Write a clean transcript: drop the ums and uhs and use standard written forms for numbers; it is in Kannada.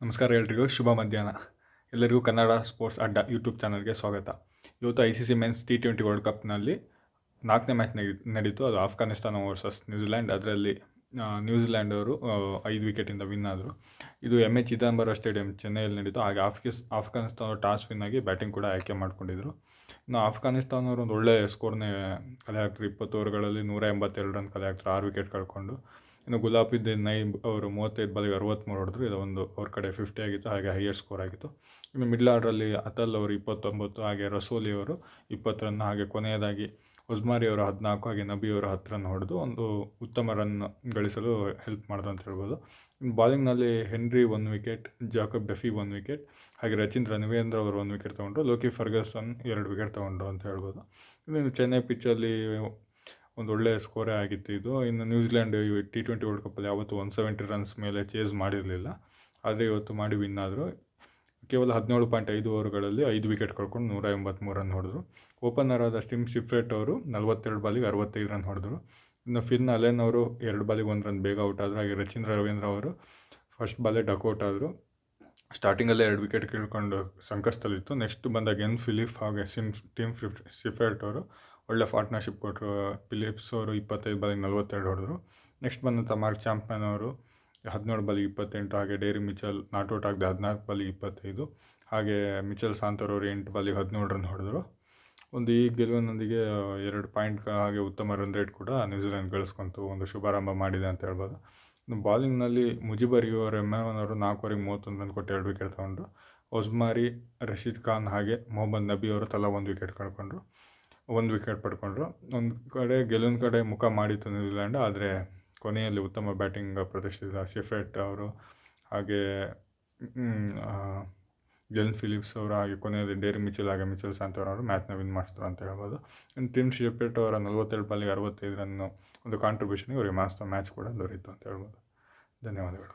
ನಮಸ್ಕಾರ ಎಲ್ರಿಗೂ ಶುಭ ಮಧ್ಯಾಹ್ನ. ಎಲ್ಲರಿಗೂ ಕನ್ನಡ ಸ್ಪೋರ್ಟ್ಸ್ ಅಡ್ಡ ಯೂಟ್ಯೂಬ್ ಚಾನಲ್ಗೆ ಸ್ವಾಗತ. ಇವತ್ತು ICC ಮೆನ್ಸ್ T20 ವರ್ಲ್ಡ್ ಕಪ್ನಲ್ಲಿ 4ನೇ ಮ್ಯಾಚ್ ನಡೀತು. ಅದು ಆಫ್ಘಾನಿಸ್ತಾನ ವರ್ಸಸ್ ನ್ಯೂಜಿಲ್ಯಾಂಡ್. ಅದರಲ್ಲಿ ನ್ಯೂಜಿಲ್ಯಾಂಡ್ ಅವರು 5 ವಿಕೆಟಿಂದ ವಿನ್ ಆದರು. ಇದು MA ಚಿದಂಬರ ಸ್ಟೇಡಿಯಂ ಚೆನ್ನೈಯಲ್ಲಿ ನಡೀತು. ಹಾಗೆ ಆಫ್ಘಾನಿಸ್ತಾನ ಟಾಸ್ ವಿನ್ ಆಗಿ ಬ್ಯಾಟಿಂಗ್ ಕೂಡ ಆಯ್ಕೆ ಮಾಡ್ಕೊಂಡಿದ್ರು. ಇನ್ನು ಆಫ್ಘಾನಿಸ್ತಾನವರು ಒಂದು ಒಳ್ಳೆಯ ಸ್ಕೋರ್ನೇ ಕಲೆ ಹಾಕ್ತಾರೆ. 20 ಓವರ್ಗಳಲ್ಲಿ 182 ರನ್ ಕಲೆ ಹಾಕ್ತಾರೆ, 6 ವಿಕೆಟ್ ಕಳ್ಕೊಂಡು. ಇನ್ನು ಗುಲಾಬಿದ್ದೀನ್ ನೈಬ್ ಅವರು 35 ಬಾಲಿಗೆ 63 ಹೊಡೆದ್ರು. ಇದು ಒಂದು ಅವ್ರ ಕಡೆ 50 ಆಗಿತ್ತು, ಹಾಗೆ ಹೈಯೆಸ್ಟ್ ಸ್ಕೋರ್ ಆಗಿತ್ತು. ಇನ್ನು ಮಿಡ್ಲ್ ಆರ್ಡ್ರಲ್ಲಿ ಅತಲ್ ಅವರು 29, ಹಾಗೆ ರಸೋಲಿ ಅವರು 20 ರನ್, ಹಾಗೆ ಕೊನೆಯದಾಗಿ ಉಜ್ಮಾರಿ ಅವರು 14, ಹಾಗೆ ನಬಿ ಅವರು 10 ರನ್ ಹೊಡೆದು ಒಂದು ಉತ್ತಮ ರನ್ ಗಳಿಸಲು ಹೆಲ್ಪ್ ಮಾಡಿದ್ರು ಅಂತ ಹೇಳ್ಬೋದು. ಇನ್ನು ಬಾಲಿಂಗ್ನಲ್ಲಿ Henry 1 wicket, Jacob Duffy 1 wicket, ಹಾಗೆ ರಚೀಂದ್ರ ನವೇಂದ್ರ ಅವರು 1 ವಿಕೆಟ್ ತೊಗೊಂಡ್ರು. ಲೋಕಿ ಫರ್ಗಸನ್ 2 ವಿಕೆಟ್ ತೊಗೊಂಡ್ರು ಅಂತ ಹೇಳ್ಬೋದು. ಇನ್ನು ಚೆನ್ನೈ ಪಿಚ್ಚಲ್ಲಿ ಒಂದು ಒಳ್ಳೆಯ ಸ್ಕೋರೇ ಆಗಿತ್ತು ಇದು. ಇನ್ನು ನ್ಯೂಜಿಲ್ಯಾಂಡ್ T20 ವರ್ಲ್ಡ್ ಕಪ್ಪಲ್ಲಿ ಯಾವತ್ತೂ 170 ರನ್ಸ್ ಮೇಲೆ ಚೇಸ್ ಮಾಡಿರಲಿಲ್ಲ, ಆದರೆ ಇವತ್ತು ಮಾಡಿ ವಿನ್ ಆದರು. ಕೇವಲ 17.5 ಓವರ್ಗಳಲ್ಲಿ 5 ವಿಕೆಟ್ ಕಳ್ಕೊಂಡು 183 ರನ್ ಹೊಡೆದ್ರು. ಓಪನರ್ ಆದ ಟಿಮ್ ಶಿಫ್ರೆಟ್ ಅವರು 42 ಬಾಲಿಗೆ 65 ರನ್ ಹೊಡೆದ್ರು. ಇನ್ನು ಫಿನ್ ಅಲೆನ್ ಅವರು 2 ಬಾಲಿಗೆ 1 ರನ್ ಬೇಗ ಔಟ್ ಆದರು. ಹಾಗೆ ರಚೀಂದ್ರ ರವೀಂದ್ರ ಅವರು ಫಸ್ಟ್ ಬಾಲೇ ಡಕ್ಔಟ್ ಆದರು. ಸ್ಟಾರ್ಟಿಂಗಲ್ಲೇ 2 ವಿಕೆಟ್ ಕಳ್ಕೊಂಡು ಸಂಕಷ್ಟದಲ್ಲಿತ್ತು. ನೆಕ್ಸ್ಟ್ ಬಂದ ಗೆನ್ ಫಿಲಿಪ್ ಹಾಗೆ ಟಿಮ್ ಶಿಫ್ರೆಟ್ ಅವರು ಒಳ್ಳೆ ಪಾರ್ಟ್ನರ್ಶಿಪ್ ಕೊಟ್ಟರು. ಫಿಲಿಪ್ಸ್ ಅವರು 25 ಬಾಲಿಗೆ 42 ಹೊಡೆದ್ರು. ನೆಕ್ಸ್ಟ್ ಬಂದಂಥ ಮಾರ್ಕ್ ಚಾಂಪ್ಮನ್ ಅವರು 17 ಬಾಲಿಗೆ 28, ಹಾಗೆ ಡೇರಿ ಮಿಚಲ್ ನಾಟ್ಔಟ್ ಆಗದೆ 14 ಬಾಲಿಗೆ 25, ಹಾಗೆ ಮಿಚಲ್ ಸಾಂತರ್ ಅವರು 8 ಬಾಲಿಗೆ 17 ರನ್ ಹೊಡೆದ್ರು. ಈ ಗೆಲುವಿನೊಂದಿಗೆ 2 ಪಾಯಿಂಟ್ ಹಾಗೆ ಉತ್ತಮ ರನ್ ರೇಟ್ ಕೂಡ ನ್ಯೂಜಿಲೆಂಡ್ ಗಳಿಸ್ಕೊಂತು ಒಂದು ಶುಭಾರಂಭ ಮಾಡಿದೆ ಅಂತ ಹೇಳ್ಬೋದು. ಬಾಲಿಂಗ್ನಲ್ಲಿ ಮುಜಿಬರ್ ರೆಹಮಾನ್ ಅವರು 4 ಓವರಿಗೆ 31 ರನ್ ಕೊಟ್ಟು 2 ವಿಕೆಟ್ ತೊಗೊಂಡ್ರು. ಒಜ್ಮಾರಿ, ರಶೀದ್ ಖಾನ್ ಹಾಗೆ ಮೊಹಮ್ಮದ್ ನಬಿ ಅವರು ತಲಾ 1 ವಿಕೆಟ್ ಕಳ್ಕೊಂಡ್ರು, 1 ವಿಕೆಟ್ ಪಡ್ಕೊಂಡ್ರು. ಒಂದು ಕಡೆ ಗೆಲುವಿನ ಕಡೆ ಮುಖ ಮಾಡಿತ್ತು ನ್ಯೂಜಿಲ್ಯಾಂಡ್, ಆದರೆ ಕೊನೆಯಲ್ಲಿ ಉತ್ತಮ ಬ್ಯಾಟಿಂಗ್ ಪ್ರದರ್ಶಿಸಿದ ಶಿಫ್ರೆಟ್ ಅವರು ಹಾಗೆ ಗೆನ್ ಫಿಲಿಪ್ಸ್ ಅವರು, ಹಾಗೆ ಕೊನೆಯಲ್ಲಿ ಡೇರಿ ಮಿಚಲ್ ಹಾಗೆ ಮಿಚಲ್ ಸಾಂತರ್ ಅವರು ಮ್ಯಾಚ್ನ ವಿನ್ ಮಾಡಿಸ್ತಾರೆ ಅಂತ ಹೇಳ್ಬೋದು. ಇನ್ನು ಟಿಮ್ ಶಿಫ್ರೆಟ್ ಅವರ 42 ಬಾಲಿಗೆ 65 ರನ್ನು ಒಂದು ಕಾಂಟ್ರಿಬ್ಯೂಷನ್ಗೆ ಅವರಿಗೆ ಮ್ಯಾಚ್ ಕೂಡ ದೊರೆಯಿತು ಅಂತ ಹೇಳ್ಬೋದು. ಧನ್ಯವಾದಗಳು.